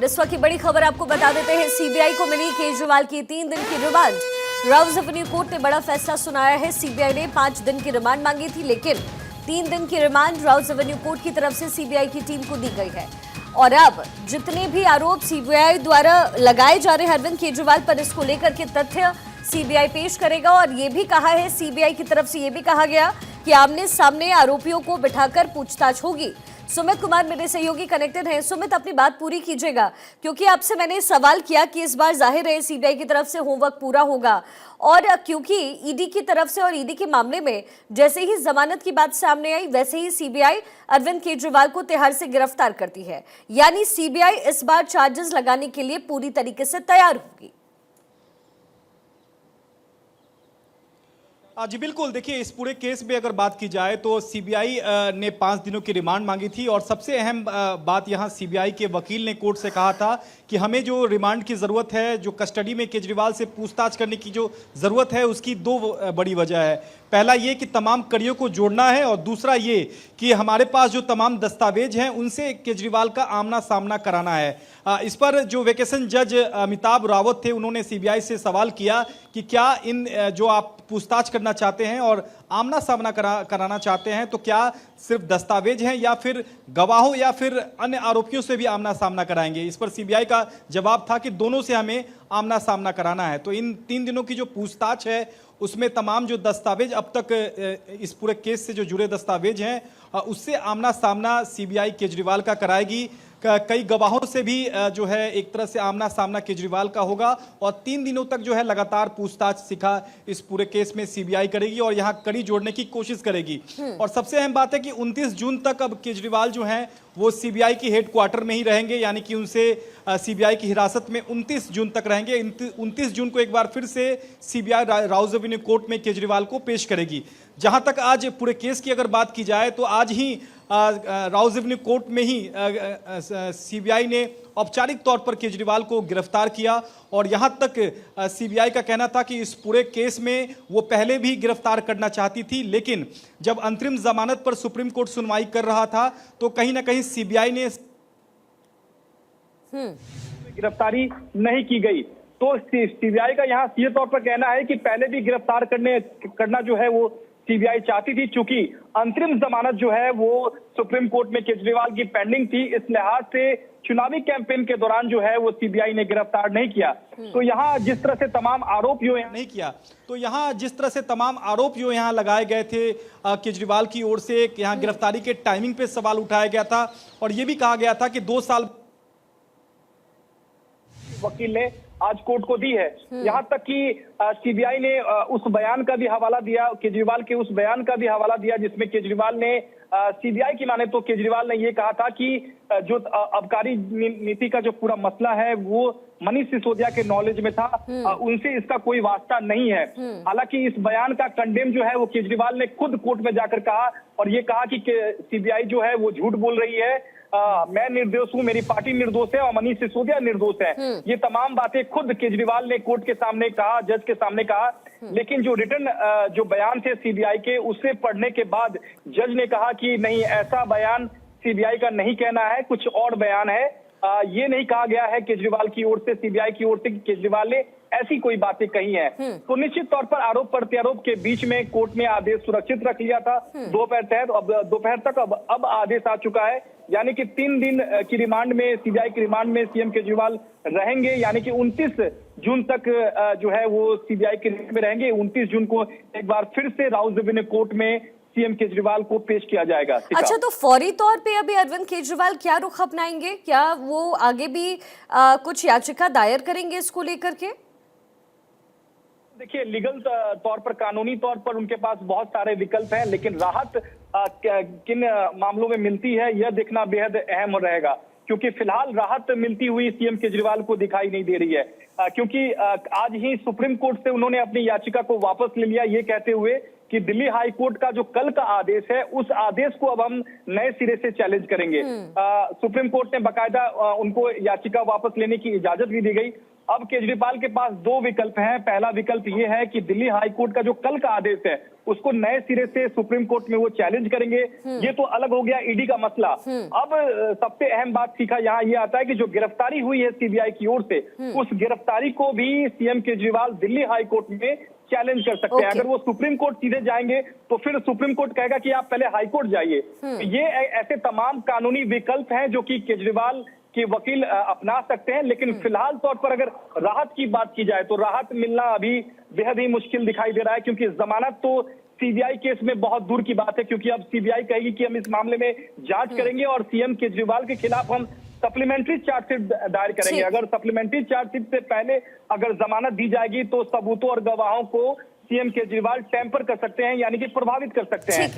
और इस वक्त की बड़ी खबर आपको बता देते हैं, सीबीआई को मिली केजरीवाल की 3 दिन की रिमांड। राउज एवेन्यू कोर्ट ने बड़ा फैसला सुनाया है। सीबीआई ने 5 दिन की रिमांड मांगी थी, लेकिन 3 दिन की रिमांड राउज एवेन्यू कोर्ट की तरफ से सीबीआई की टीम को दी गई है। और अब जितने भी आरोप सीबीआई द्वारा लगाए जा रहे हैं अरविंद केजरीवाल पर, इसको लेकर के तथ्य सीबीआई पेश करेगा। और ये भी कहा है सीबीआई की तरफ से, ये भी कहा गया कि आमने सामने आरोपियों को बिठाकर पूछताछ होगी। सुमित कुमार मेरे सहयोगी कनेक्टेड हैं। सुमित, अपनी बात पूरी कीजिएगा, क्योंकि आपसे मैंने सवाल किया कि इस बार जाहिर है सीबीआई की तरफ से होमवर्क पूरा होगा, और क्योंकि ईडी की तरफ से और ईडी के मामले में जैसे ही जमानत की बात सामने आई, वैसे ही सीबीआई अरविंद केजरीवाल को तिहाड़ से गिरफ्तार करती है। यानी सीबीआई इस बार चार्जेस लगाने के लिए पूरी तरीके से तैयार होगी। जी बिल्कुल, देखिए इस पूरे केस में अगर बात की जाए तो सीबीआई ने 5 दिनों की रिमांड मांगी थी, और सबसे अहम बात यहाँ सीबीआई के वकील ने कोर्ट से कहा था कि हमें जो रिमांड की ज़रूरत है, जो कस्टडी में केजरीवाल से पूछताछ करने की जो ज़रूरत है, उसकी 2 बड़ी वजह है। पहला ये कि तमाम कड़ियों को जोड़ना है, और दूसरा ये कि हमारे पास जो तमाम दस्तावेज हैं उनसे केजरीवाल का आमना सामना कराना है। इस पर जो वेकेशन जज अमिताभ रावत थे, उन्होंने सीबीआई से सवाल किया कि क्या इन जो आप पूछताछ करना चाहते हैं और आमना सामना कराना चाहते हैं, तो क्या सिर्फ दस्तावेज हैं या फिर गवाहों या फिर अन्य आरोपियों से भी आमना सामना कराएंगे। इस पर सीबीआई का जवाब था कि दोनों से हमें आमना सामना कराना है। तो इन 3 दिनों की जो पूछताछ है उसमें तमाम जो दस्तावेज अब तक इस पूरे केस से जो जुड़े दस्तावेज हैं, उससे आमना सामना सीबीआई केजरीवाल का कराएगी। कई गवाहों से भी जो है एक तरह से आमना सामना केजरीवाल का होगा, और 3 दिनों तक जो है लगातार पूछताछ सिखा इस पूरे केस में सीबीआई करेगी और यहां कड़ी जोड़ने की कोशिश करेगी। और सबसे अहम बात है कि 29 जून तक अब केजरीवाल जो हैं वो सीबीआई की हेडक्वार्टर में ही रहेंगे, यानी कि उनसे सीबीआई की हिरासत में 29 जून तक रहेंगे। 29 जून को एक बार फिर से सीबीआई राउज एवेन्यू कोर्ट में केजरीवाल को पेश करेगी। जहां तक आज पूरे केस की अगर बात की जाए तो आज ही राउज एवेन्यू कोर्ट में ही सीबीआई ने औपचारिक तौर पर केजरीवाल को गिरफ्तार किया, और यहां तक सीबीआई का कहना था कि इस पूरे केस में वो पहले भी गिरफ्तार करना चाहती थी, लेकिन जब अंतरिम जमानत पर सुप्रीम कोर्ट सुनवाई कर रहा था तो कहीं ना कहीं सीबीआई ने गिरफ्तारी नहीं की गई। तो सीबीआई का यहाँ सीधे तौर पर कहना है कि पहले भी गिरफ्तार करना जो है वो सीबीआई चाहती थी, चूंकि अंतरिम जमानत जो है वो सुप्रीम कोर्ट में केजरीवाल की पेंडिंग थी। इस लिहाज से चुनावी कैंपेन के दौरान जो है वो सीबीआई ने गिरफ्तार नहीं किया। तो यहाँ जिस तरह से तमाम आरोप जो नहीं किया, तो यहाँ जिस तरह से तमाम आरोप जो यहाँ लगाए गए थे केजरीवाल की ओर से, यहाँ गिरफ्तारी के टाइमिंग पे सवाल उठाया गया था, और ये भी कहा गया था कि 2 साल वकील ने आज कोर्ट को दी है। यहाँ तक कि सीबीआई ने उस बयान का भी हवाला दिया, केजरीवाल के उस बयान का भी हवाला दिया, जिसमें केजरीवाल ने सीबीआई की माने तो केजरीवाल ने ये कहा था कि जो आबकारी नीति का जो पूरा मसला है वो मनीष सिसोदिया के नॉलेज में था, उनसे इसका कोई वास्ता नहीं है। हालांकि इस बयान का कंडेम जो है वो केजरीवाल ने खुद कोर्ट में जाकर कहा, और ये कहा कि सीबीआई जो है वो झूठ बोल रही है, मैं निर्दोष हूं, मेरी पार्टी निर्दोष है और मनीष सिसोदिया निर्दोष है। ये तमाम बातें खुद केजरीवाल ने कोर्ट के सामने कहा, जज के सामने कहा। लेकिन जो रिटर्न जो बयान थे सीबीआई के, उसे पढ़ने के बाद जज ने कहा कि नहीं, ऐसा बयान सीबीआई का नहीं कहना है, कुछ और बयान है। ये नहीं कहा गया है केजरीवाल की ओर से, सीबीआई की ओर से, कि केजरीवाल ने ऐसी कोई बातें कही हैं। तो निश्चित तौर पर आरोप प्रत्यारोप के बीच में कोर्ट ने आदेश सुरक्षित रख लिया था दोपहर तक। अब आदेश आ चुका है, यानी कि 3 दिन की रिमांड में, सीबीआई की रिमांड में सीएम केजरीवाल रहेंगे, यानी कि 29 जून तक जो है वो सीबीआई के रिमांड में रहेंगे। 29 जून को एक बार फिर से राउज एवेन्यू कोर्ट में सीएम केजरीवाल को पेश किया जाएगा। अच्छा, तो फौरी तौर पे अभी अरविंद केजरीवाल क्या रुख अपनाएंगे? क्या वो आगे भी कुछ याचिका दायर करेंगे इसको लेकर के? देखिए, लीगल तौर पर, कानूनी तौर पर उनके पास बहुत सारे विकल्प हैं, लेकिन राहत किन मामलों में मिलती है यह देखना बेहद अहम रहेगा, क्योंकि फिलहाल राहत मिलती हुई सीएम केजरीवाल को दिखाई नहीं दे रही है। क्योंकि आज ही सुप्रीम कोर्ट से उन्होंने अपनी याचिका को वापस ले लिया, ये कहते हुए कि दिल्ली हाई कोर्ट का जो कल का आदेश है उस आदेश को अब हम नए सिरे से चैलेंज करेंगे। सुप्रीम कोर्ट ने बाकायदा उनको याचिका वापस लेने की इजाजत भी दी गई। अब केजरीवाल के पास दो विकल्प हैं। पहला विकल्प ये है कि दिल्ली हाई कोर्ट का जो कल का आदेश है उसको नए सिरे से सुप्रीम कोर्ट में वो चैलेंज करेंगे। ये तो अलग हो गया ईडी का मसला। अब सबसे अहम बात सीखा यहाँ ये आता है कि जो गिरफ्तारी हुई है सीबीआई की ओर से, उस गिरफ्तारी को भी CM Kejriwal Delhi high court में चैलेंज कर सकते हैं। अगर वो सुप्रीम कोर्ट सीधे जाएंगे तो फिर सुप्रीम कोर्ट कहेगा कि आप पहले हाई कोर्ट जाइए। ये ऐसे तमाम कानूनी विकल्प हैं जो कि केजरीवाल के वकील अपना सकते हैं। लेकिन फिलहाल तौर पर अगर राहत की बात की जाए तो राहत मिलना अभी बेहद ही मुश्किल दिखाई दे रहा है, क्योंकि जमानत तो सीबीआई केस में बहुत दूर की बात है। क्योंकि अब सीबीआई कहेगी कि हम इस मामले में जांच करेंगे और सीएम केजरीवाल के खिलाफ हम सप्लीमेंट्री चार्जशीट दायर करेंगे। अगर सप्लीमेंट्री चार्जशीट से पहले अगर जमानत दी जाएगी तो सबूतों और गवाहों को सीएम केजरीवाल टेम्पर कर सकते हैं, यानी कि प्रभावित कर सकते हैं।